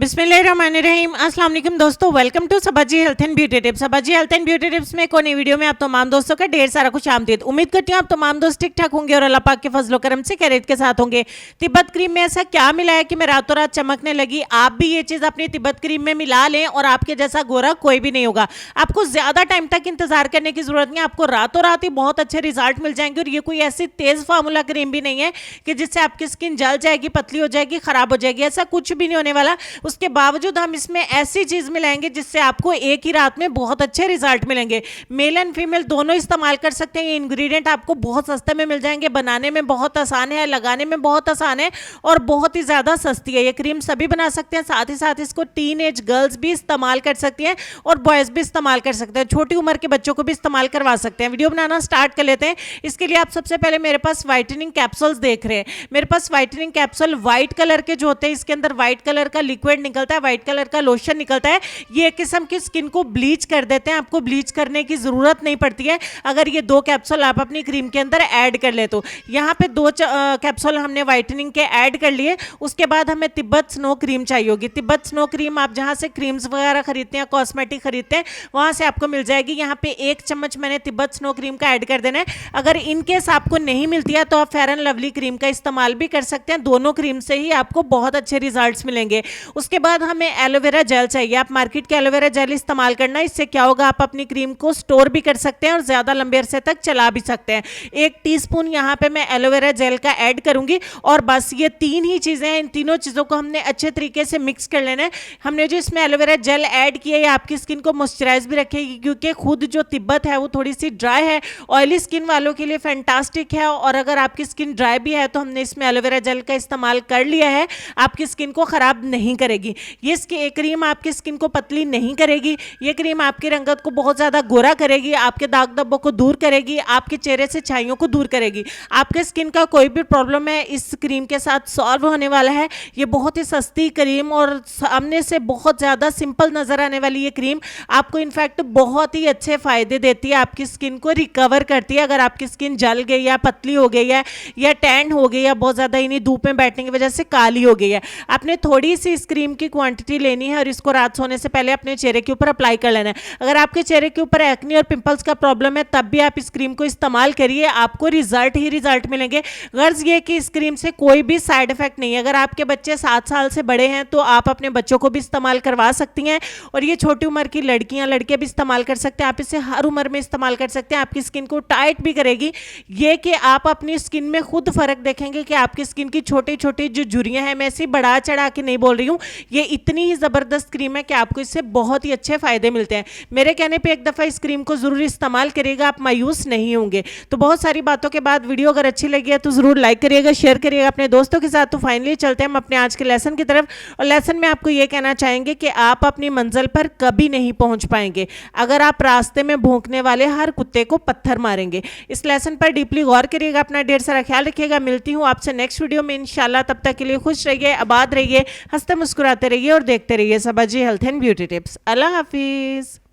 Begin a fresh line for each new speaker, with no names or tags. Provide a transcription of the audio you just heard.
बिस्मिल्लाहिर्रहमानिर्रहीम। अस्सलाम वालेकुम दोस्तों, welcome to Sabaji health and beauty tips. Sabaji health and beauty tips में कोई नई वीडियो में आप तमाम दोस्तों का ढेर सारा खुश आमदीद। उम्मीद करती हूँ आप तमाम दोस्त ठीक ठाक होंगे और अल्लाह पाक के फजलो करम से खैरियत के साथ होंगे। तिब्बत क्रीम में ऐसा क्या मिला है कि मैं रातों रात चमकने लगी? आप भी ये चीज़ अपनी तिब्बत क्रीम में मिला लें और आपके जैसा गोरा कोई भी नहीं होगा। आपको ज़्यादा टाइम तक इंतजार करने की जरूरत नहीं, आपको रातों रात ही बहुत अच्छे रिजल्ट मिल जाएंगे। और ये कोई ऐसी तेज़ फार्मूला क्रीम भी नहीं है कि जिससे आपकी स्किन जल जाएगी, पतली हो जाएगी, खराब हो जाएगी, ऐसा कुछ भी नहीं होने वाला। उसके बावजूद हम इसमें ऐसी चीज मिलाएंगे जिससे आपको एक ही रात में बहुत अच्छे रिजल्ट मिलेंगे। मेल एंड फीमेल दोनों इस्तेमाल कर सकते हैं। ये इंग्रेडिएंट आपको बहुत सस्ते में मिल जाएंगे, बनाने में बहुत आसान है, लगाने में बहुत आसान है और बहुत ही ज्यादा सस्ती है। ये क्रीम सभी बना सकते हैं, साथ ही साथ इसको टीन एज गर्ल्स भी इस्तेमाल कर सकती हैं और बॉयज भी इस्तेमाल कर सकते हैं। छोटी उम्र के बच्चों को भी इस्तेमाल करवा सकते हैं। वीडियो बनाना स्टार्ट कर लेते हैं। इसके लिए आप सबसे पहले मेरे पास व्हाइटनिंग कैप्सूल्स देख रहे हैं। मेरे पास व्हाइटनिंग कैप्सूल व्हाइट कलर के जो होते हैं, इसके अंदर व्हाइट कलर का लिक्विड निकलता है, व्हाइट कलर का लोशन निकलता है। ये एक किस्म की स्किन को ब्लीच कर देते हैं, आपको ब्लीच करने की जरूरत नहीं पड़ती है अगर ये दो कैप्सूल आप अपनी क्रीम के अंदर ऐड कर ले तो। यहाँ पे दो कैप्सूल हमने व्हाइटनिंग के ऐड कर लिए। उसके बाद हमें तिब्बत स्नो क्रीम चाहिए होगी। तिब्बत स्नो क्रीम आप जहाँ से क्रीम्स वगैरह खरीदते हैं, कॉस्मेटिक खरीदते हैं, वहाँ से आपको मिल जाएगी। यहाँ पे 1 चम्मच मैंने तिब्बत स्नो क्रीम का ऐड कर देना है। अगर इनकेस आपको नहीं मिलती है तो आप फेयर एंड लवली क्रीम का इस्तेमाल भी कर सकते हैं। दोनों क्रीम से ही आपको बहुत अच्छे रिजल्ट्स मिलेंगे। उसके बाद हमें एलोवेरा जेल चाहिए। आप मार्केट के एलोवेरा जेल इस्तेमाल करना। इससे क्या होगा, आप अपनी क्रीम को स्टोर भी कर सकते हैं और ज़्यादा लंबे अरसे तक चला भी सकते हैं। 1 टीस्पून यहाँ पे मैं एलोवेरा जेल का ऐड करूँगी और बस ये 3 ही चीज़ें हैं। इन तीनों चीज़ों को हमने अच्छे तरीके से मिक्स कर लेना है। हमने जो इसमें एलोवेरा जेल ऐड किया है, आपकी स्किन को मॉइस्चराइज भी रखेगी, क्योंकि खुद जो तिब्बत है वो थोड़ी सी ड्राई है। ऑयली स्किन वालों के लिए फैंटास्टिक है और अगर आपकी स्किन ड्राई भी है तो हमने इसमें एलोवेरा जेल का इस्तेमाल कर लिया है, आपकी स्किन को ख़राब नहीं करेगी। ये क्रीम आपकी स्किन को पतली नहीं करेगी। ये क्रीम आपकी रंगत को बहुत ज़्यादा गोरा करेगी, आपके दाग धब्बों को दूर करेगी, आपके चेहरे से छाइयों को दूर करेगी। आपके स्किन का कोई भी प्रॉब्लम है इस क्रीम के साथ सॉल्व होने वाला है। ये बहुत ही सस्ती क्रीम और सामने से बहुत ज़्यादा सिंपल नज़र आने वाली ये क्रीम आपको इनफैक्ट बहुत ही अच्छे फ़ायदे देती है। आपकी स्किन को रिकवर करती है। अगर आपकी स्किन जल गई या पतली हो गई है या टैन हो गई या बहुत ज़्यादा इन्हीं धूप में बैठने की वजह से काली हो गई है, आपने थोड़ी सी इस क्रीम की क्वांटिटी लेनी है और इसको रात सोने से पहले अपने चेहरे के ऊपर अप्लाई कर लेना है। अगर आपके चेहरे के ऊपर एक्ने और पिंपल्स का प्रॉब्लम है तब भी आप इस क्रीम को इस्तेमाल करिए, आपको रिजल्ट ही रिजल्ट मिलेंगे। गर्ज ये कि इस क्रीम से कोई भी साइड इफेक्ट नहीं है। अगर आपके बच्चे 7 साल से बड़े हैं तो आप अपने बच्चों को भी इस्तेमाल करवा सकती हैं और ये छोटी उम्र की लड़कियां लड़के भी इस्तेमाल कर सकते हैं। आप इसे हर उम्र में इस्तेमाल कर सकते हैं। आपकी स्किन को टाइट भी करेगी। ये कि आप अपनी स्किन में खुद फर्क देखेंगे कि आपकी स्किन की छोटी छोटी जो झुर्रियां हैं, मैं इसे बढ़ा चढ़ा के नहीं बोल रही हूँ, ये इतनी ही ज़बरदस्त क्रीम है कि आपको इससे बहुत ही अच्छे फायदे मिलते हैं। मेरे कहने पे एक दफ़ा इस क्रीम को ज़रूर इस्तेमाल करिएगा, आप मायूस नहीं होंगे। तो बहुत सारी बातों के बाद वीडियो अगर अच्छी लगी है तो ज़रूर लाइक करिएगा, शेयर करिएगा अपने दोस्तों के साथ। तो फाइनली चलते हैं हम अपने आज के लेसन की तरफ। और लेसन में आपको ये कहना चाहेंगे कि आप अपनी मंजिल पर कभी नहीं पहुँच पाएंगे अगर आप रास्ते में भौंकने वाले हर कुत्ते को पत्थर मारेंगे। इस लेसन पर डीपली गौर करिएगा, अपना ढेर सारा ख्याल रखिएगा। मिलती हूँ आपसे नेक्स्ट वीडियो में इंशाल्लाह। तब तक के लिए खुश रहिए, आबाद रहिए, हंसते मुस्कुराते रहिए और देखते रहिए सबाजी हेल्थ एंड ब्यूटी टिप्स। अल्लाह हाफिज़।